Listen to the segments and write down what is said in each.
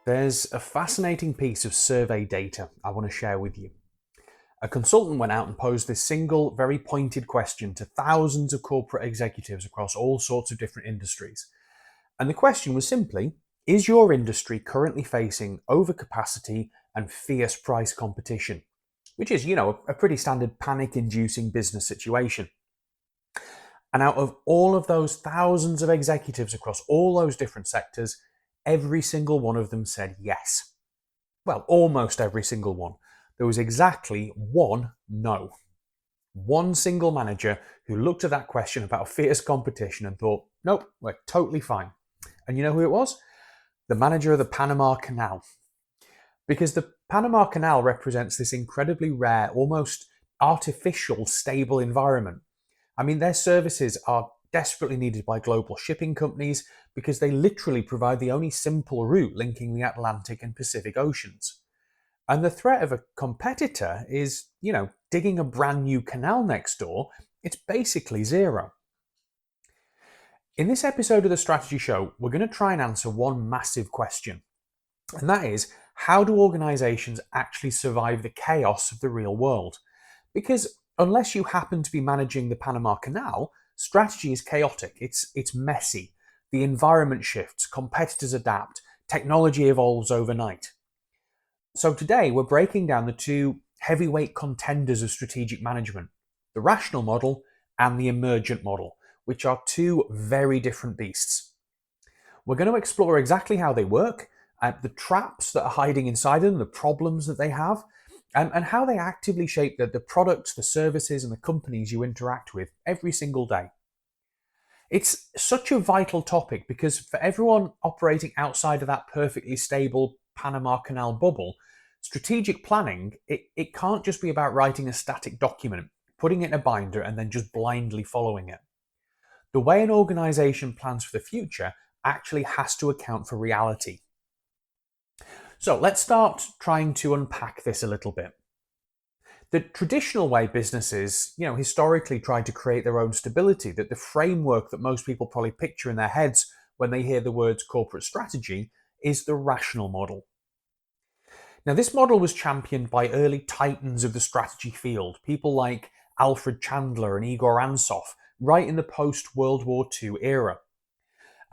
There's a fascinating piece of survey data I want to share with you. A consultant went out and posed this single, very pointed question to thousands of corporate executives across all sorts of different industries. And the question was simply, is your industry currently facing overcapacity and fierce price competition? Which is, a pretty standard panic-inducing business situation. And out of all of those thousands of executives across all those different sectors, every single one of them said yes. Well, almost every single one. There was exactly one no. One single manager who looked at that question about fierce competition and thought, nope, we're totally fine. And you know who it was? The manager of the Panama Canal. Because the Panama Canal represents this incredibly rare, almost artificial, stable environment. I mean, their services are desperately needed by global shipping companies because they literally provide the only simple route linking the Atlantic and Pacific Oceans. And the threat of a competitor is, digging a brand new canal next door, it's basically zero. In this episode of the Strategy Show, we're going to try and answer one massive question. And that is, how do organizations actually survive the chaos of the real world? Because unless you happen to be managing the Panama Canal, strategy is chaotic, it's messy. The environment shifts, competitors adapt, technology evolves overnight. So today we're breaking down the two heavyweight contenders of strategic management, the rational model and the emergent model, which are two very different beasts. We're going to explore exactly how they work, the traps that are hiding inside them, the problems that they have, and how they actively shape the products, the services, and the companies you interact with every single day. It's such a vital topic because for everyone operating outside of that perfectly stable Panama Canal bubble, strategic planning, it can't just be about writing a static document, putting it in a binder, and then just blindly following it. The way an organization plans for the future actually has to account for reality. So let's start trying to unpack this a little bit. The traditional way businesses, historically tried to create their own stability, that the framework that most people probably picture in their heads when they hear the words corporate strategy is the rational model. Now, this model was championed by early titans of the strategy field, people like Alfred Chandler and Igor Ansoff, right in the post-World War II era.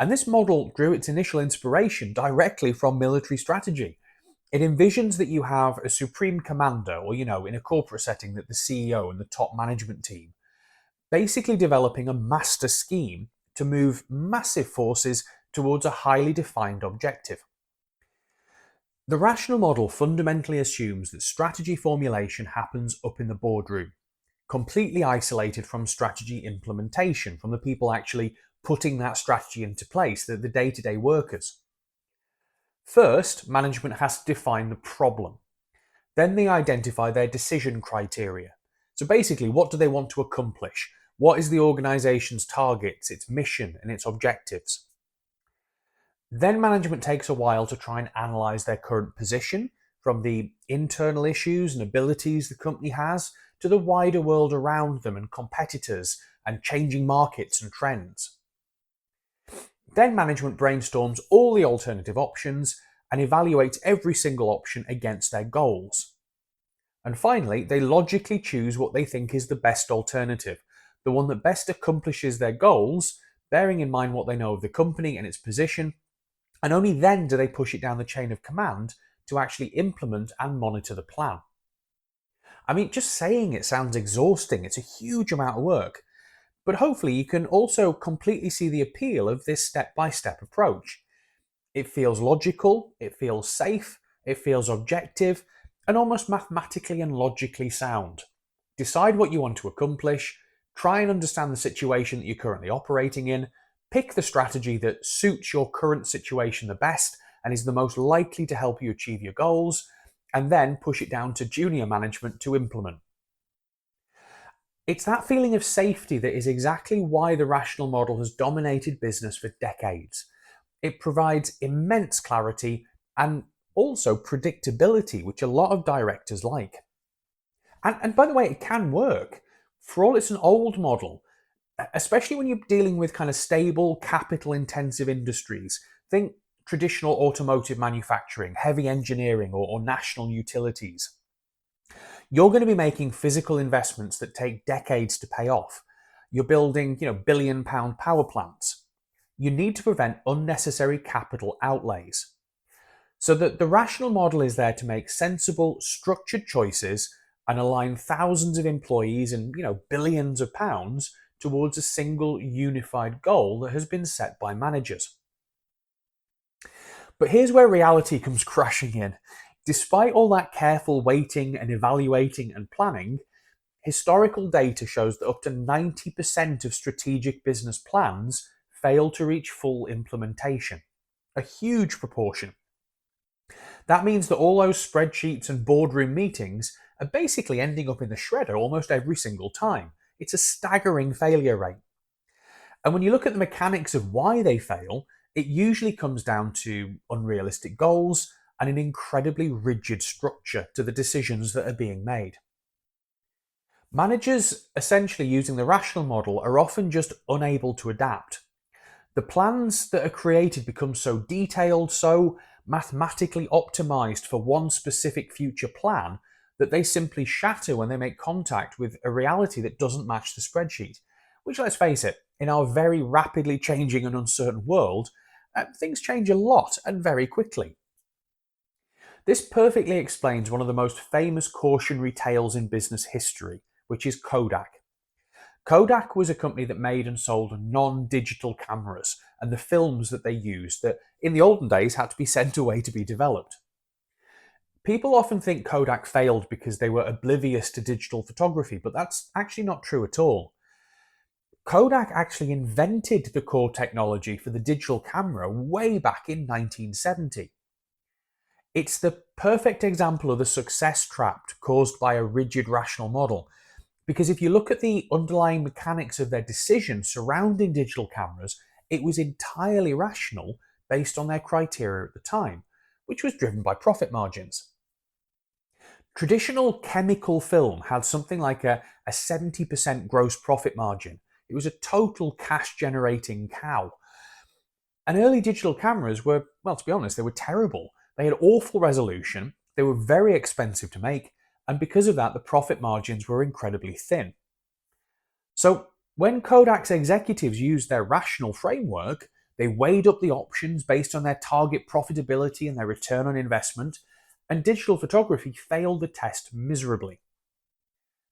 And this model drew its initial inspiration directly from military strategy. It envisions that you have a supreme commander, or, in a corporate setting, that the CEO and the top management team, basically developing a master scheme to move massive forces towards a highly defined objective. The rational model fundamentally assumes that strategy formulation happens up in the boardroom, completely isolated from strategy implementation, from the people actually putting that strategy into place, the day-to-day workers. First, management has to define the problem. Then they identify their decision criteria. So basically, what do they want to accomplish? What is the organization's targets, its mission, and its objectives? Then management takes a while to try and analyze their current position, from the internal issues and abilities the company has to the wider world around them and competitors and changing markets and trends. Then management brainstorms all the alternative options and evaluates every single option against their goals. And finally, they logically choose what they think is the best alternative, the one that best accomplishes their goals, bearing in mind what they know of the company and its position, and only then do they push it down the chain of command to actually implement and monitor the plan. I mean, just saying it sounds exhausting. It's a huge amount of work. But hopefully you can also completely see the appeal of this step-by-step approach. It feels logical, it feels safe, it feels objective, and almost mathematically and logically sound. Decide what you want to accomplish, try and understand the situation that you're currently operating in, pick the strategy that suits your current situation the best and is the most likely to help you achieve your goals, and then push it down to junior management to implement. It's that feeling of safety that is exactly why the rational model has dominated business for decades. It provides immense clarity and also predictability, which a lot of directors like. And by the way, it can work. For all it's an old model, especially when you're dealing with kind of stable, capital intensive industries. Think traditional automotive manufacturing, heavy engineering, or national utilities. You're going to be making physical investments that take decades to pay off. You're building, billion-pound power plants. You need to prevent unnecessary capital outlays. So that the rational model is there to make sensible, structured choices and align thousands of employees and, billions of pounds towards a single unified goal that has been set by managers. But here's where reality comes crashing in. Despite all that careful waiting and evaluating and planning, historical data shows that up to 90% of strategic business plans fail to reach full implementation. A huge proportion. That means that all those spreadsheets and boardroom meetings are basically ending up in the shredder almost every single time. It's a staggering failure rate. And when you look at the mechanics of why they fail, it usually comes down to unrealistic goals and an incredibly rigid structure to the decisions that are being made. Managers essentially using the rational model are often just unable to adapt. The plans that are created become so detailed, so mathematically optimized for one specific future plan that they simply shatter when they make contact with a reality that doesn't match the spreadsheet. Which, let's face it, in our very rapidly changing and uncertain world, things change a lot and very quickly. This perfectly explains one of the most famous cautionary tales in business history, which is Kodak. Kodak was a company that made and sold non-digital cameras and the films that they used that in the olden days had to be sent away to be developed. People often think Kodak failed because they were oblivious to digital photography, but that's actually not true at all. Kodak actually invented the core technology for the digital camera way back in 1970. It's the perfect example of the success trap caused by a rigid rational model. Because if you look at the underlying mechanics of their decision surrounding digital cameras, it was entirely rational based on their criteria at the time, which was driven by profit margins. Traditional chemical film had something like a 70% gross profit margin. It was a total cash generating cow. And early digital cameras were, well, to be honest, they were terrible. They had awful resolution, they were very expensive to make, and because of that, the profit margins were incredibly thin. So, when Kodak's executives used their rational framework, they weighed up the options based on their target profitability and their return on investment, and digital photography failed the test miserably.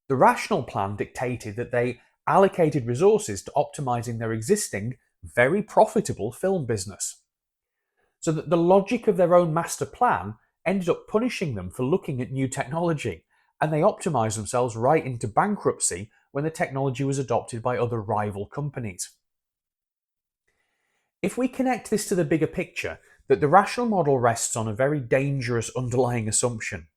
The rational plan dictated that they allocated resources to optimizing their existing, very profitable film business. So that the logic of their own master plan ended up punishing them for looking at new technology, and they optimized themselves right into bankruptcy when the technology was adopted by other rival companies. If we connect this to the bigger picture, that the rational model rests on a very dangerous underlying assumption.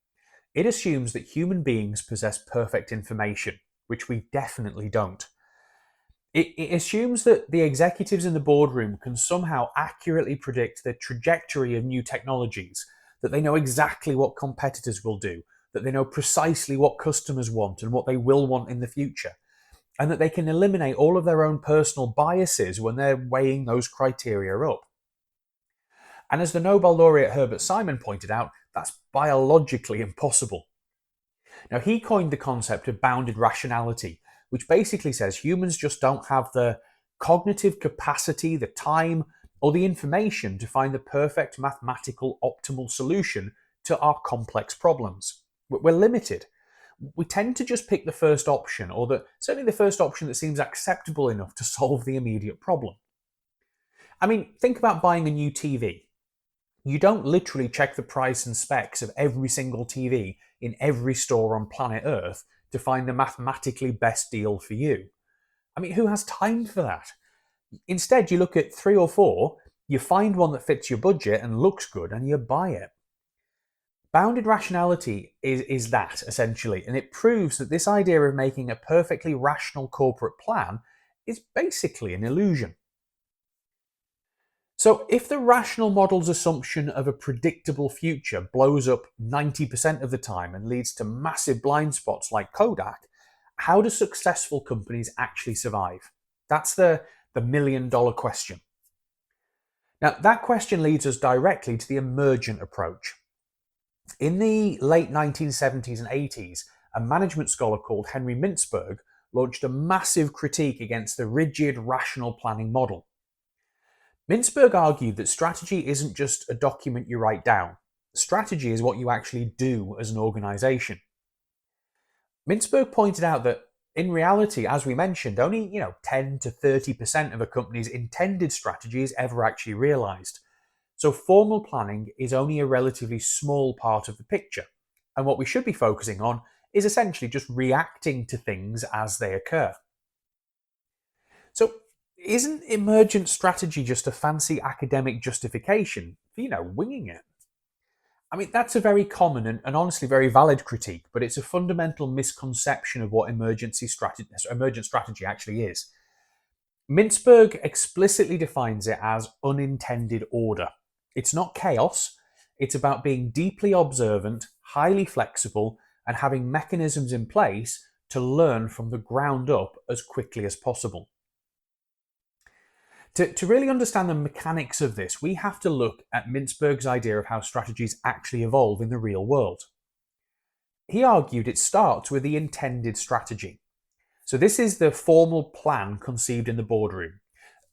It assumes that human beings possess perfect information, which we definitely don't. It assumes that the executives in the boardroom can somehow accurately predict the trajectory of new technologies, that they know exactly what competitors will do, that they know precisely what customers want and what they will want in the future, and that they can eliminate all of their own personal biases when they're weighing those criteria up. And as the Nobel laureate Herbert Simon pointed out, that's biologically impossible. Now, he coined the concept of bounded rationality, which basically says humans just don't have the cognitive capacity, the time, or the information to find the perfect mathematical optimal solution to our complex problems. We're limited. We tend to just pick the first option, or certainly the first option that seems acceptable enough to solve the immediate problem. I mean, think about buying a new TV. You don't literally check the price and specs of every single TV in every store on planet Earth to find the mathematically best deal for you. I mean, who has time for that? Instead, you look at 3 or 4, you find one that fits your budget and looks good, and you buy it. Bounded rationality is that, essentially, and it proves that this idea of making a perfectly rational corporate plan is basically an illusion. So if the rational model's assumption of a predictable future blows up 90% of the time and leads to massive blind spots like Kodak, how do successful companies actually survive? That's the million dollar question. Now, that question leads us directly to the emergent approach. In the late 1970s and 80s, a management scholar called Henry Mintzberg launched a massive critique against the rigid rational planning model. Mintzberg argued that strategy isn't just a document you write down. Strategy is what you actually do as an organization. Mintzberg pointed out that in reality, as we mentioned, only 10 to 30% of a company's intended strategy is ever actually realized. So formal planning is only a relatively small part of the picture. And what we should be focusing on is essentially just reacting to things as they occur. So isn't emergent strategy just a fancy academic justification for, winging it? I mean, that's a very common and honestly very valid critique, but it's a fundamental misconception of what emergent strategy actually is. Mintzberg explicitly defines it as unintended order. It's not chaos, it's about being deeply observant, highly flexible, and having mechanisms in place to learn from the ground up as quickly as possible. To really understand the mechanics of this, we have to look at Mintzberg's idea of how strategies actually evolve in the real world. He argued it starts with the intended strategy. So this is the formal plan conceived in the boardroom.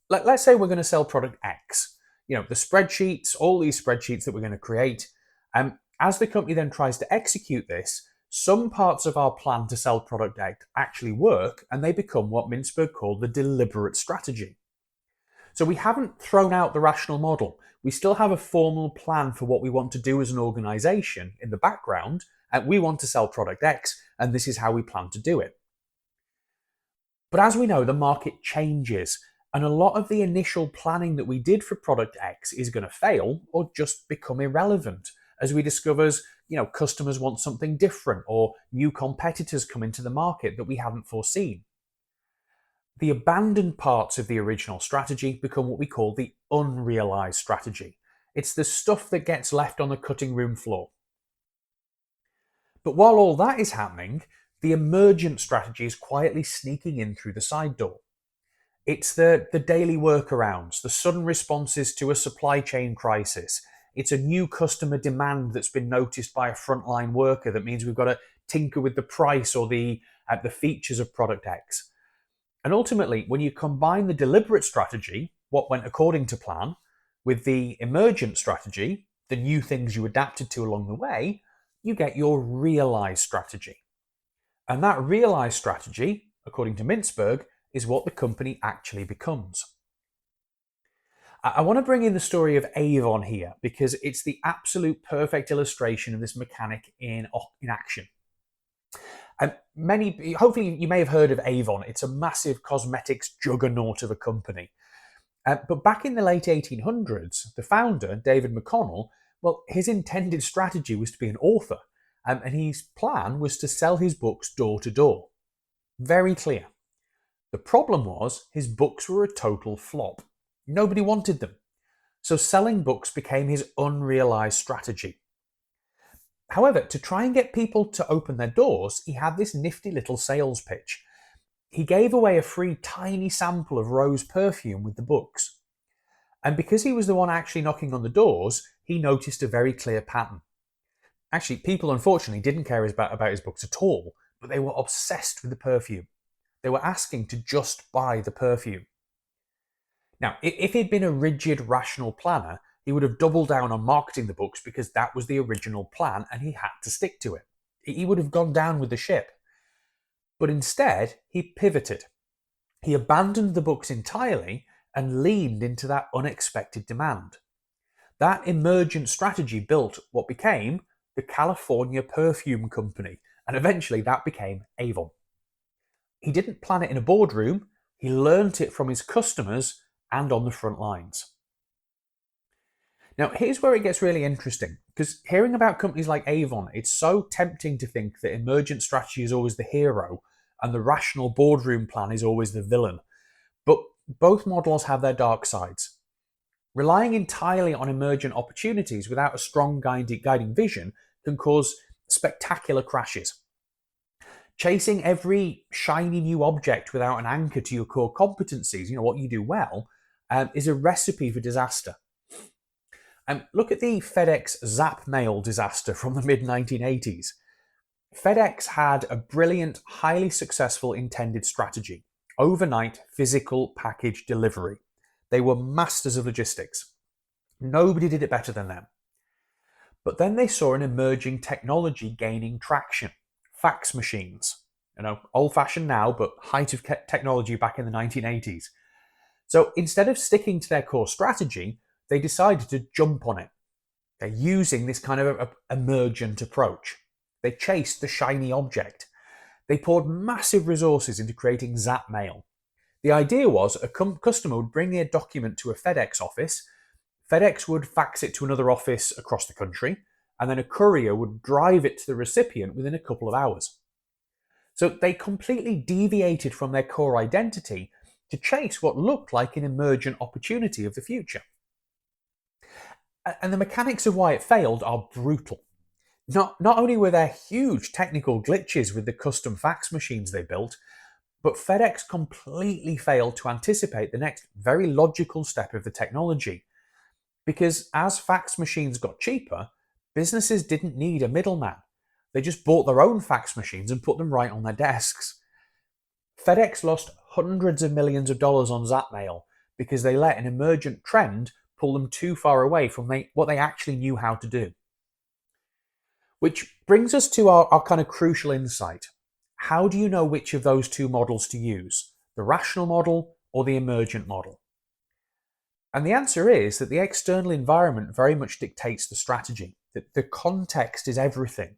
Let's say we're going to sell product X. The spreadsheets, all these spreadsheets that we're going to create. As the company then tries to execute this, some parts of our plan to sell product X actually work, and they become what Mintzberg called the deliberate strategy. So we haven't thrown out the rational model. We still have a formal plan for what we want to do as an organization in the background, and we want to sell product X, and this is how we plan to do it. But as we know, the market changes, and a lot of the initial planning that we did for product X is going to fail or just become irrelevant as we discover, customers want something different or new competitors come into the market that we hadn't foreseen. The abandoned parts of the original strategy become what we call the unrealized strategy. It's the stuff that gets left on the cutting room floor. But while all that is happening, the emergent strategy is quietly sneaking in through the side door. It's the daily workarounds, the sudden responses to a supply chain crisis. It's a new customer demand that's been noticed by a frontline worker that means we've got to tinker with the price or the features of product X. And ultimately, when you combine the deliberate strategy, what went according to plan, with the emergent strategy, the new things you adapted to along the way, you get your realized strategy. And that realized strategy, according to Mintzberg, is what the company actually becomes. I want to bring in the story of Avon here because it's the absolute perfect illustration of this mechanic in action. Hopefully you may have heard of Avon. It's a massive cosmetics juggernaut of a company. But back in the late 1800s, the founder, David McConnell, his intended strategy was to be an author, and his plan was to sell his books door to door. Very clear. The problem was his books were a total flop. Nobody wanted them. So selling books became his unrealized strategy. However, to try and get people to open their doors, he had this nifty little sales pitch. He gave away a free tiny sample of rose perfume with the books. And because he was the one actually knocking on the doors, he noticed a very clear pattern. Actually, people unfortunately didn't care about his books at all, but they were obsessed with the perfume. They were asking to just buy the perfume. Now, if he'd been a rigid, rational planner, he would have doubled down on marketing the books because that was the original plan and he had to stick to it. He would have gone down with the ship. But instead, he pivoted. He abandoned the books entirely and leaned into that unexpected demand. That emergent strategy built what became the California Perfume Company, and eventually that became Avon. He didn't plan it in a boardroom, he learnt it from his customers and on the front lines. Now, here's where it gets really interesting, because hearing about companies like Avon, it's so tempting to think that emergent strategy is always the hero and the rational boardroom plan is always the villain. But both models have their dark sides. Relying entirely on emergent opportunities without a strong guiding vision can cause spectacular crashes. Chasing every shiny new object without an anchor to your core competencies, what you do well, is a recipe for disaster. Look at the FedEx Zap Mail disaster from the mid 1980s. FedEx had a brilliant, highly successful intended strategy: overnight physical package delivery. They were masters of logistics. Nobody did it better than them. But then they saw an emerging technology gaining traction: fax machines. Old-fashioned now, but height of technology back in the 1980s. So instead of sticking to their core strategy, they decided to jump on it. They're using this kind of emergent approach. They chased the shiny object. They poured massive resources into creating Zap Mail. The idea was a customer would bring their document to a FedEx office, FedEx would fax it to another office across the country, and then a courier would drive it to the recipient within a couple of hours. So they completely deviated from their core identity to chase what looked like an emergent opportunity of the future. And the mechanics of why it failed are brutal. Not only were there huge technical glitches with the custom fax machines they built, but FedEx completely failed to anticipate the next very logical step of the technology. Because as fax machines got cheaper, businesses didn't need a middleman. They just bought their own fax machines and put them right on their desks. FedEx lost hundreds of millions of dollars on Zapmail because they let an emergent trend pull them too far away from what they actually knew how to do. Which brings us to our kind of crucial insight. How do you know which of those two models to use, the rational model or the emergent model? And the answer is that the external environment very much dictates the strategy, that the context is everything.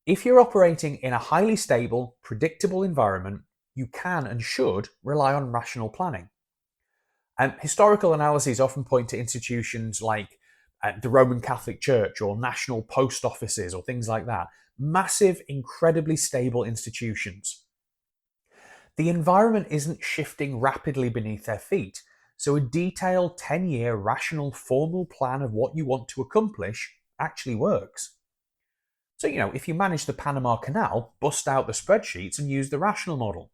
If you're operating in a highly stable, predictable environment, you can and should rely on rational planning. And historical analyses often point to institutions like the Roman Catholic Church or national post offices or things like that. Massive, incredibly stable institutions. The environment isn't shifting rapidly beneath their feet, so a detailed 10-year rational formal plan of what you want to accomplish actually works. So, if you manage the Panama Canal, bust out the spreadsheets and use the rational model.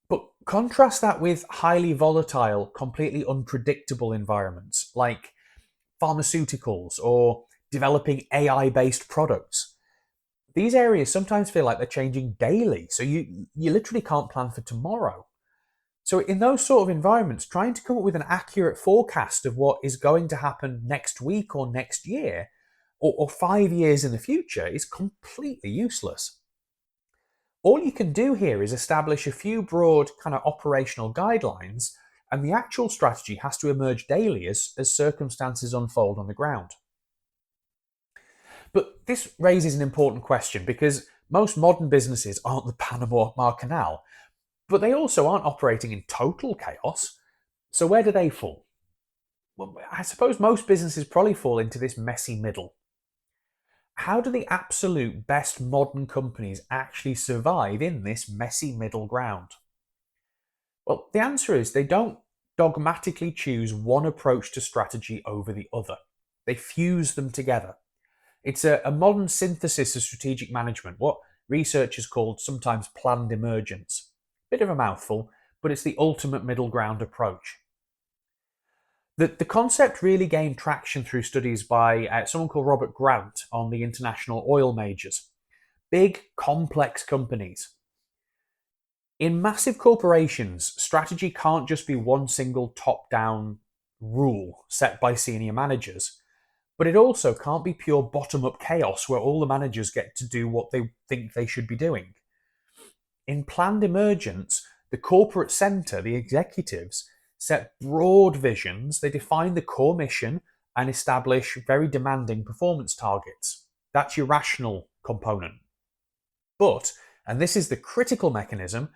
But contrast that with highly volatile, completely unpredictable environments like pharmaceuticals or developing AI-based products. These areas sometimes feel like they're changing daily, so you literally can't plan for tomorrow. So in those sort of environments, trying to come up with an accurate forecast of what is going to happen next week or next year or 5 years in the future is completely useless. All you can do here is establish a few broad kind of operational guidelines, and the actual strategy has to emerge daily as circumstances unfold on the ground. But this raises an important question because most modern businesses aren't the Panama Canal, but they also aren't operating in total chaos. So where do they fall? Well, I suppose most businesses probably fall into this messy middle. How do the absolute best modern companies actually survive in this messy middle ground? Well, the answer is they don't dogmatically choose one approach to strategy over the other. They fuse them together. It's a modern synthesis of strategic management, what researchers called sometimes planned emergence. Bit of a mouthful, but it's the ultimate middle ground approach. The concept really gained traction through studies by someone called Robert Grant on the international oil majors. Big, complex companies. In massive corporations, strategy can't just be one single top-down rule set by senior managers, but it also can't be pure bottom-up chaos where all the managers get to do what they think they should be doing. In planned emergence, the corporate center, the executives, set broad visions, they define the core mission, and establish very demanding performance targets. That's your rational component. But, and this is the critical mechanism,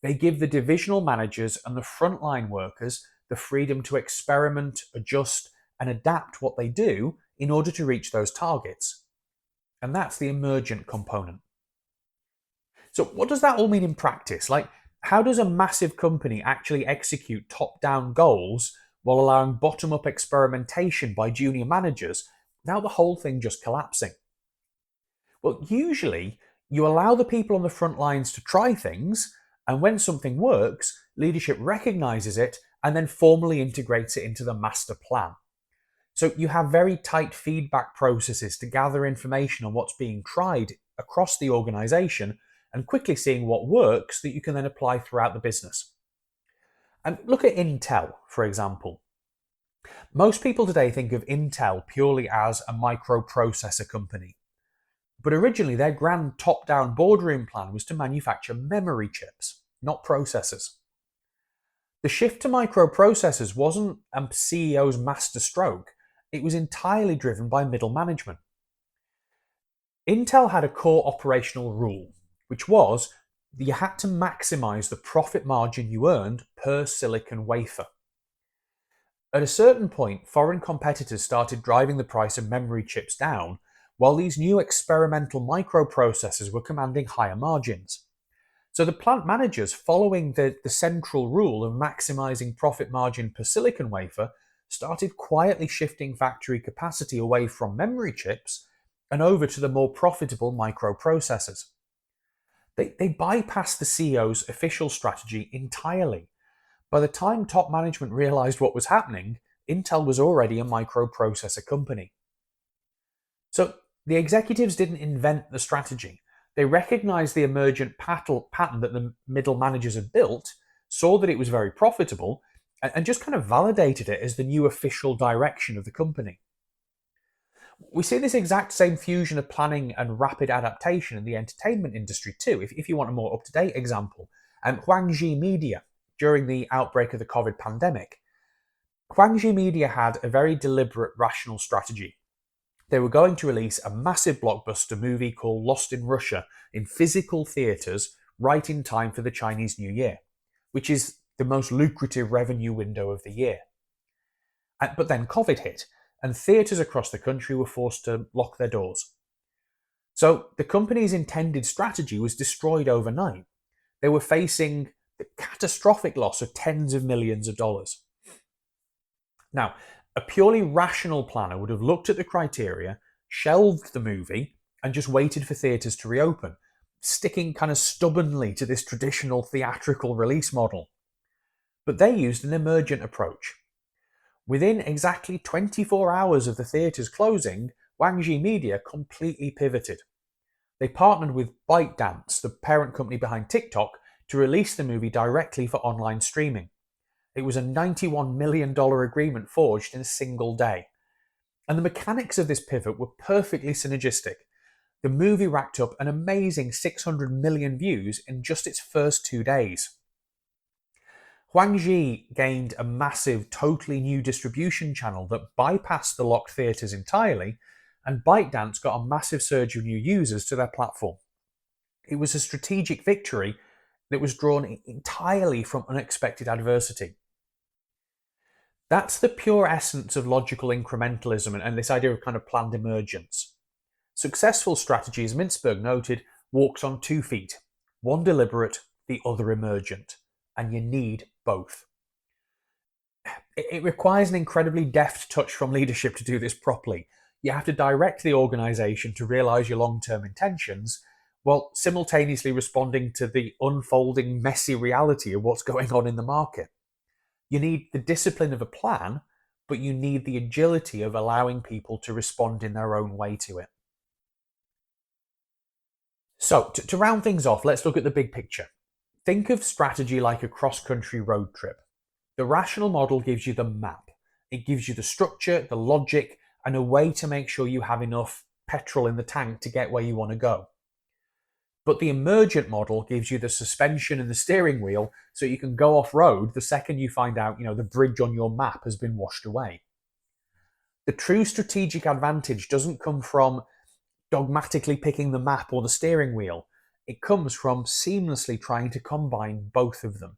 they give the divisional managers and the frontline workers the freedom to experiment, adjust, and adapt what they do in order to reach those targets. And that's the emergent component. So what does that all mean in practice? How does a massive company actually execute top-down goals while allowing bottom-up experimentation by junior managers without the whole thing just collapsing? Well, usually You allow the people on the front lines to try things, and when something works, leadership recognizes it and then formally integrates it into the master plan. So you have very tight feedback processes to gather information on what's being tried across the organization and quickly seeing what works that you can then apply throughout the business. And look at Intel, for example. Most people today think of Intel purely as a microprocessor company. But originally, their grand top-down boardroom plan was to manufacture memory chips, not processors. The shift to microprocessors wasn't a CEO's master stroke, it was entirely driven by middle management. Intel had a core operational rule, which was that you had to maximize the profit margin you earned per silicon wafer. At a certain point, foreign competitors started driving the price of memory chips down, while these new experimental microprocessors were commanding higher margins. So the plant managers, following the central rule of maximizing profit margin per silicon wafer, started quietly shifting factory capacity away from memory chips and over to the more profitable microprocessors. They bypassed the CEO's official strategy entirely. By the time top management realized what was happening, Intel was already a microprocessor company. So the executives didn't invent the strategy. They recognized the emergent pattern that the middle managers had built, saw that it was very profitable, and just kind of validated it as the new official direction of the company. We see this exact same fusion of planning and rapid adaptation in the entertainment industry too. If you want a more up-to-date example, Huangji Media, during the outbreak of the COVID pandemic, Huangji Media had a very deliberate, rational strategy. They were going to release a massive blockbuster movie called Lost in Russia in physical theatres right in time for the Chinese New Year, which is the most lucrative revenue window of the year. But then COVID hit, and theatres across the country were forced to lock their doors. So the company's intended strategy was destroyed overnight. They were facing the catastrophic loss of tens of millions of dollars. Now, a purely rational planner would have looked at the criteria, shelved the movie, and just waited for theatres to reopen, sticking kind of stubbornly to this traditional theatrical release model. But they used an emergent approach. Within exactly 24 hours of the theatres closing, Huangji Media completely pivoted. They partnered with ByteDance, the parent company behind TikTok, to release the movie directly for online streaming. It was a $91 million agreement forged in a single day. And the mechanics of this pivot were perfectly synergistic. The movie racked up an amazing 600 million views in just its first 2 days. Huangji gained a massive, totally new distribution channel that bypassed the locked theatres entirely, and ByteDance got a massive surge of new users to their platform. It was a strategic victory that was drawn entirely from unexpected adversity. That's the pure essence of logical incrementalism and this idea of kind of planned emergence. Successful strategy, as Mintzberg noted, walks on 2 feet, one deliberate, the other emergent, and you need both. It requires an incredibly deft touch from leadership to do this properly. You have to direct the organization to realize your long-term intentions while simultaneously responding to the unfolding messy reality of what's going on in the market. You need the discipline of a plan, but you need the agility of allowing people to respond in their own way to it. So, to round things off, let's look at the big picture. Think of strategy like a cross-country road trip. The rational model gives you the map. It gives you the structure, the logic, and a way to make sure you have enough petrol in the tank to get where you want to go. But the emergent model gives you the suspension and the steering wheel so you can go off-road the second you find out, the bridge on your map has been washed away. The true strategic advantage doesn't come from dogmatically picking the map or the steering wheel. It comes from seamlessly trying to combine both of them.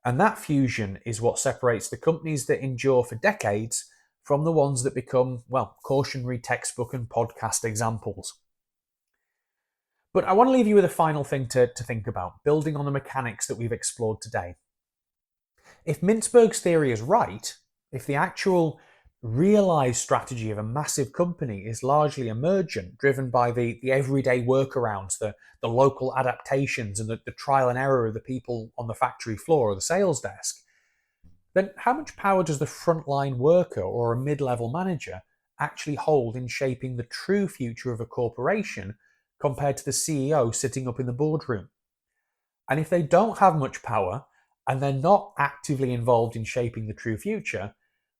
And that fusion is what separates the companies that endure for decades from the ones that become, cautionary textbook and podcast examples. But I want to leave you with a final thing to think about, building on the mechanics that we've explored today. If Mintzberg's theory is right, if the actual realized strategy of a massive company is largely emergent, driven by the everyday workarounds, the local adaptations, and the trial and error of the people on the factory floor or the sales desk, then how much power does the frontline worker or a mid level manager actually hold in shaping the true future of a corporation compared to the CEO sitting up in the boardroom? And if they don't have much power and they're not actively involved in shaping the true future,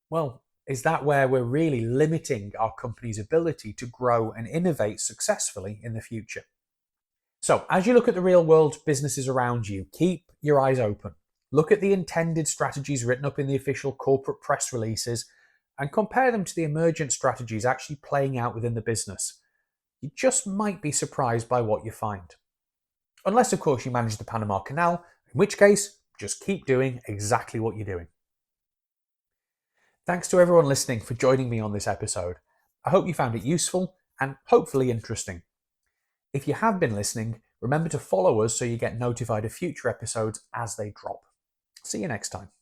well, is that where we're really limiting our company's ability to grow and innovate successfully in the future? So, as you look at the real world businesses around you, keep your eyes open. Look at the intended strategies written up in the official corporate press releases and compare them to the emergent strategies actually playing out within the business. You just might be surprised by what you find. Unless, of course, you manage the Panama Canal, in which case, just keep doing exactly what you're doing. Thanks to everyone listening for joining me on this episode. I hope you found it useful and hopefully interesting. If you have been listening, remember to follow us so you get notified of future episodes as they drop. See you next time.